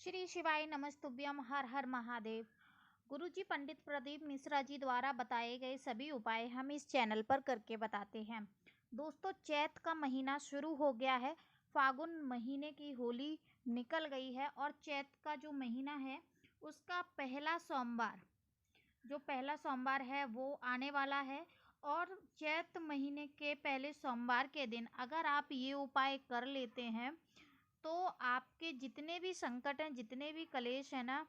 श्री शिवाय नमस्तुभ्यम हर हर महादेव। गुरुजी पंडित प्रदीप मिश्रा जी द्वारा बताए गए सभी उपाय हम इस चैनल पर करके बताते हैं। दोस्तों, चैत का महीना शुरू हो गया है। फागुन महीने की होली निकल गई है और चैत का जो महीना है उसका पहला सोमवार है वो आने वाला है। और चैत महीने के पहले सोमवार के दिन अगर आप ये उपाय कर लेते हैं तो आपके जितने भी संकट हैं, जितने भी कलेश हैं ना,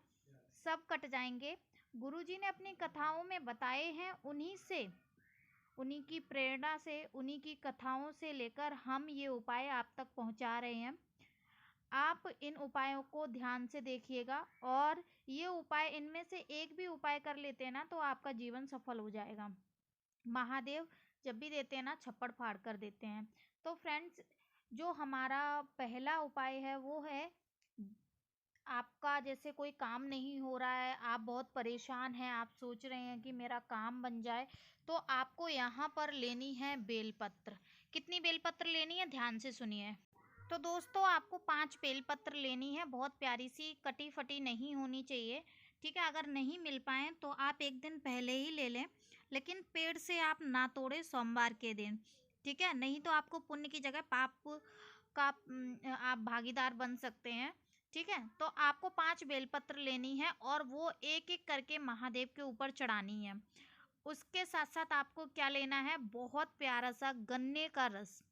सब कट जाएंगे। गुरुजी ने अपनी कथाओं में बताए हैं, उन्हीं की प्रेरणा से, उन्हीं की कथाओं से लेकर हम ये उपाय आप तक पहुंचा रहे हैं। आप इन उपायों को ध्यान से देखिएगा और ये उपाय, इनमें से एक भी उपाय कर लेते हैं ना तो आपका जीवन सफल हो जाएगा। महादेव जब भी देते हैं ना, छप्पड़ फाड़ कर देते हैं। तो फ्रेंड्स, जो हमारा पहला उपाय है वो है, आपका जैसे कोई काम नहीं हो रहा है, आप बहुत परेशान हैं, आप सोच रहे हैं कि मेरा काम बन जाए, तो आपको यहाँ पर लेनी है बेलपत्र। कितनी बेलपत्र लेनी है, ध्यान से सुनिए। तो दोस्तों, आपको 5 बेलपत्र लेनी है। बहुत प्यारी सी, कटी फटी नहीं होनी चाहिए, ठीक है। अगर नहीं मिल पाए तो आप एक दिन पहले ही ले लें, लेकिन पेड़ से आप ना तोड़े सोमवार के दिन, ठीक है। नहीं तो आपको पुण्य की जगह पाप का आप भागीदार बन सकते हैं, ठीक है। तो आपको 5 बेलपत्र लेनी है और वो एक एक करके महादेव के ऊपर चढ़ानी है। उसके साथ साथ आपको क्या लेना है, बहुत प्यारा सा गन्ने का रस।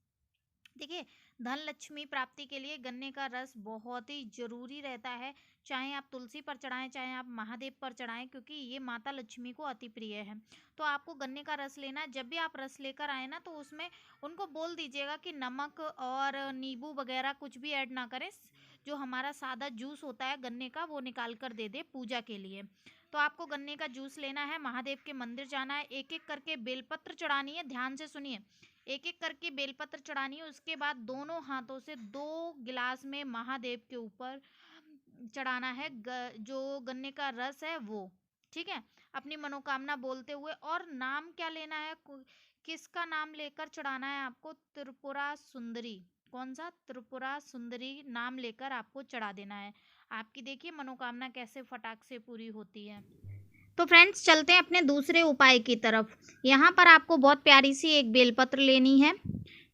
देखिए, धन लक्ष्मी प्राप्ति के लिए गन्ने का रस बहुत ही जरूरी रहता है। चाहे आप तुलसी पर चढ़ाएं, चाहे आप महादेव पर चढ़ाएं, क्योंकि ये माता लक्ष्मी को अति प्रिय है। तो आपको गन्ने का रस लेना है। जब भी आप रस लेकर आए ना, तो उसमें उनको बोल दीजिएगा कि नमक और नींबू वगैरह कुछ भी ऐड ना करें। जो हमारा सादा जूस होता है गन्ने का, वो निकाल कर दे दे पूजा के लिए। तो आपको गन्ने का जूस लेना है, महादेव के मंदिर जाना है, एक एक करके बेलपत्र चढ़ानी है। ध्यान से सुनिए, एक एक करके बेलपत्र चढ़ानी है। उसके बाद दोनों हाथों से 2 गिलास में महादेव के ऊपर चढ़ाना है जो गन्ने का रस है वो, ठीक है। अपनी मनोकामना बोलते हुए, और नाम क्या लेना है, किसका नाम लेकर चढ़ाना है आपको, त्रिपुरा सुंदरी। कौन सा, त्रिपुरा सुंदरी नाम लेकर आपको चढ़ा देना है। आपकी देखिए मनोकामना कैसे फटाक से पूरी होती है। तो फ्रेंड्स, चलते हैं अपने दूसरे उपाय की तरफ। यहाँ पर आपको बहुत प्यारी सी एक बेलपत्र लेनी है,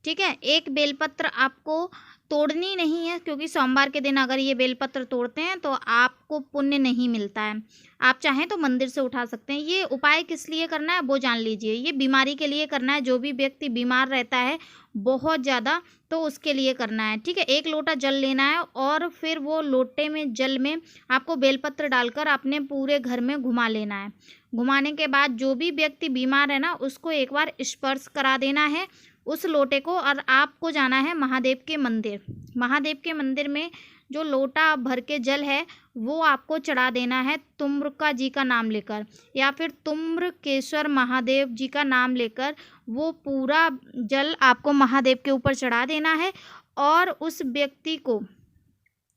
ठीक है। एक बेलपत्र आपको तोड़नी नहीं है, क्योंकि सोमवार के दिन अगर ये बेलपत्र तोड़ते हैं तो आपको पुण्य नहीं मिलता है। आप चाहें तो मंदिर से उठा सकते हैं। ये उपाय किस लिए करना है वो जान लीजिए। ये बीमारी के लिए करना है। जो भी व्यक्ति बीमार रहता है बहुत ज़्यादा, तो उसके लिए करना है, ठीक है। 1 लोटा जल लेना है और फिर वो लोटे में, जल में आपको बेलपत्र डालकर अपने पूरे घर में घुमा लेना है। घुमाने के बाद जो भी व्यक्ति बीमार है ना, उसको एक बार स्पर्श करा देना है उस लोटे को, और आपको जाना है महादेव के मंदिर। महादेव के मंदिर में जो लोटा भर के जल है वो आपको चढ़ा देना है तुम्रका जी का नाम लेकर, या फिर तुम्रकेश्वर महादेव जी का नाम लेकर वो पूरा जल आपको महादेव के ऊपर चढ़ा देना है। और उस व्यक्ति को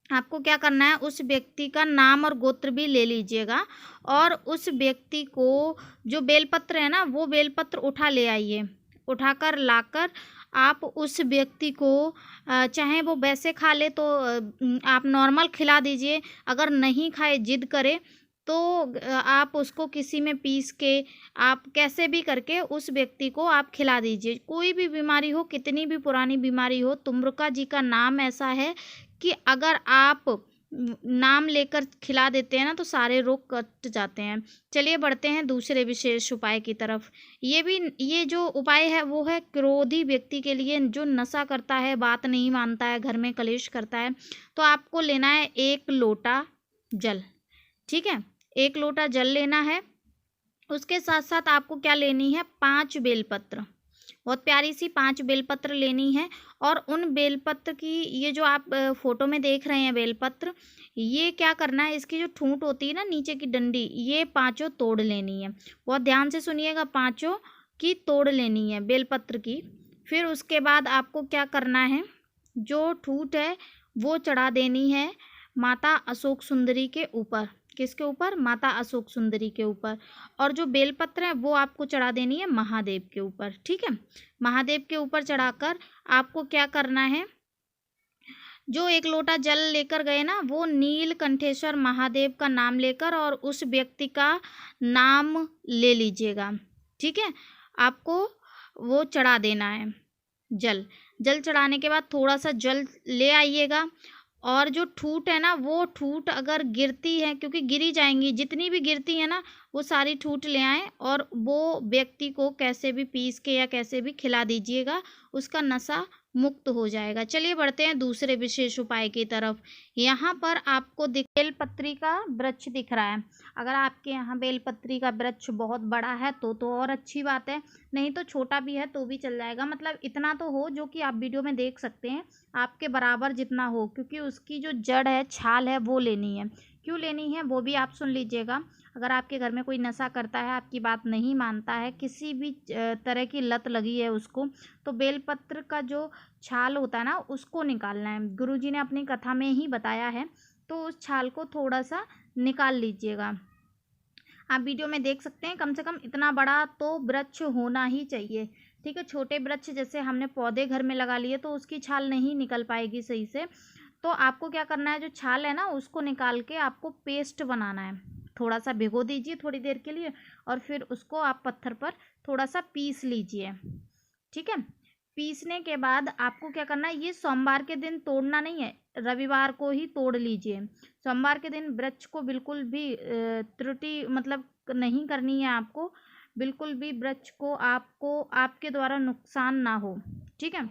आपको क्या करना है, उस व्यक्ति का नाम और गोत्र भी ले लीजिएगा, और उस व्यक्ति को जो बेलपत्र है ना, वो बेलपत्र उठा ले आइए। उठाकर लाकर आप उस व्यक्ति को, चाहे वो वैसे खा ले तो आप नॉर्मल खिला दीजिए। अगर नहीं खाए, जिद करे, तो आप उसको किसी में पीस के, आप कैसे भी करके उस व्यक्ति को आप खिला दीजिए। कोई भी बीमारी हो, कितनी भी पुरानी बीमारी हो, तुम्रका जी का नाम ऐसा है कि अगर आप नाम लेकर खिला देते हैं ना तो सारे रोग कट जाते हैं। चलिए बढ़ते हैं दूसरे विशेष उपाय की तरफ। ये जो उपाय है वो है क्रोधी व्यक्ति के लिए, जो नशा करता है, बात नहीं मानता है, घर में कलेश करता है। तो आपको लेना है 1 लोटा जल, ठीक है। 1 लोटा जल लेना है। उसके साथ साथ आपको क्या लेनी है, 5 बेलपत्र। बहुत प्यारी सी 5 बेलपत्र लेनी है। और उन बेलपत्र की, ये जो आप फोटो में देख रहे हैं बेलपत्र, ये क्या करना है, इसकी जो ठूंठ होती है ना, नीचे की डंडी, ये 5 तोड़ लेनी है। बहुत ध्यान से सुनिएगा, 5 की तोड़ लेनी है बेलपत्र की। फिर उसके बाद आपको क्या करना है, जो ठूंठ है वो चढ़ा देनी है माता अशोक सुंदरी के ऊपर। किसके ऊपर, माता अशोक सुंदरी के ऊपर। और जो बेलपत्र है वो आपको चढ़ा देनी है महादेव के ऊपर, ठीक है। महादेव के ऊपर चढ़ाकर आपको क्या करना है, जो 1 लोटा जल लेकर गए ना, वो नीलकंठेश्वर महादेव का नाम लेकर और उस व्यक्ति का नाम ले लीजिएगा, ठीक है। आपको वो चढ़ा देना है जल। जल चढ़ाने के बाद थोड़ा सा जल ले आइएगा, और जो ठूठ है ना, वो ठूठ अगर गिरती है, क्योंकि गिरी जाएंगी, जितनी भी गिरती है ना वो सारी ठूठ ले आएँ और वो व्यक्ति को कैसे भी पीस के या कैसे भी खिला दीजिएगा, उसका नशा मुक्त हो जाएगा। चलिए बढ़ते हैं दूसरे विशेष उपाय की तरफ। यहाँ पर आपको बेलपत्री का वृक्ष दिख रहा है। अगर आपके यहाँ बेलपत्री का वृक्ष बहुत बड़ा है तो और अच्छी बात है, नहीं तो छोटा भी है तो भी चल जाएगा। मतलब इतना तो हो जो कि आप वीडियो में देख सकते हैं, आपके बराबर जितना हो, क्योंकि उसकी जो जड़ है, छाल है, वो लेनी है। क्यों लेनी है वो भी आप सुन लीजिएगा। अगर आपके घर में कोई नशा करता है, आपकी बात नहीं मानता है, किसी भी तरह की लत लगी है उसको, तो बेलपत्र का जो छाल होता है ना, उसको निकालना है। गुरुजी ने अपनी कथा में ही बताया है, तो उस छाल को थोड़ा सा निकाल लीजिएगा। आप वीडियो में देख सकते हैं, कम से कम इतना बड़ा तो वृक्ष होना ही चाहिए, ठीक है। छोटे वृक्ष जैसे हमने पौधे घर में लगा लिए तो उसकी छाल नहीं निकल पाएगी सही से। तो आपको क्या करना है, जो छाल है ना उसको निकाल के आपको पेस्ट बनाना है। थोड़ा सा भिगो दीजिए थोड़ी देर के लिए, और फिर उसको आप पत्थर पर थोड़ा सा पीस लीजिए, ठीक है। पीसने के बाद आपको क्या करना है, ये सोमवार के दिन तोड़ना नहीं है, रविवार को ही तोड़ लीजिए। सोमवार के दिन वृक्ष को बिल्कुल भी त्रुटि मतलब नहीं करनी है आपको, बिल्कुल भी वृक्ष को आपको आपके द्वारा नुकसान ना हो, ठीक है।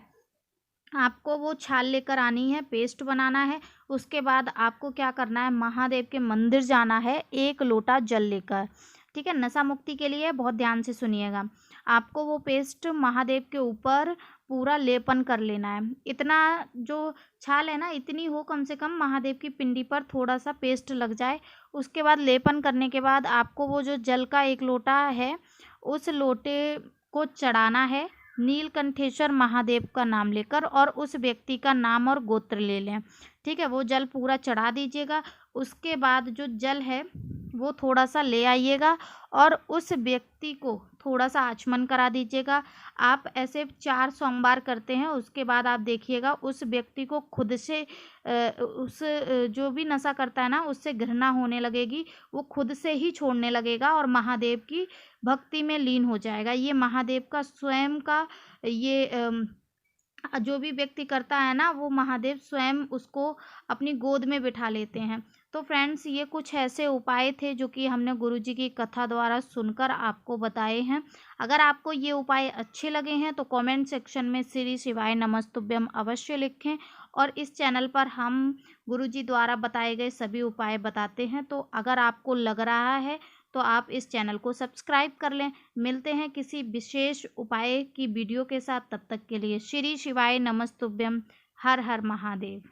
आपको वो छाल लेकर आनी है, पेस्ट बनाना है। उसके बाद आपको क्या करना है, महादेव के मंदिर जाना है 1 लोटा जल लेकर, ठीक है। नशा मुक्ति के लिए बहुत ध्यान से सुनिएगा। आपको वो पेस्ट महादेव के ऊपर पूरा लेपन कर लेना है। इतना जो छाल है ना, इतनी हो कम से कम, महादेव की पिंडी पर थोड़ा सा पेस्ट लग जाए। उसके बाद लेपन करने के बाद आपको वो जो जल का 1 लोटा है, उस लोटे को चढ़ाना है नीलकंठेश्वर महादेव का नाम लेकर, और उस व्यक्ति का नाम और गोत्र ले लें, ठीक है। वो जल पूरा चढ़ा दीजिएगा। उसके बाद जो जल है वो थोड़ा सा ले आइएगा और उस व्यक्ति को थोड़ा सा आचमन करा दीजिएगा। आप ऐसे 4 सोमवार करते हैं, उसके बाद आप देखिएगा उस व्यक्ति को खुद से जो भी नशा करता है ना, उससे घृणा होने लगेगी, वो खुद से ही छोड़ने लगेगा और महादेव की भक्ति में लीन हो जाएगा। ये महादेव का स्वयं का ये जो भी व्यक्ति करता है ना, वो महादेव स्वयं उसको अपनी गोद में बिठा लेते हैं। तो फ्रेंड्स, ये कुछ ऐसे उपाय थे जो कि हमने गुरुजी की कथा द्वारा सुनकर आपको बताए हैं। अगर आपको ये उपाय अच्छे लगे हैं तो कमेंट सेक्शन में श्री शिवाय नमस्तुभ्यम अवश्य लिखें, और इस चैनल पर हम गुरुजी द्वारा बताए गए सभी उपाय बताते हैं। तो अगर आपको लग रहा है तो आप इस चैनल को सब्सक्राइब कर लें। मिलते हैं किसी विशेष उपाय की वीडियो के साथ, तब तक के लिए श्री शिवाय नमस्तुभ्यम। हर हर महादेव।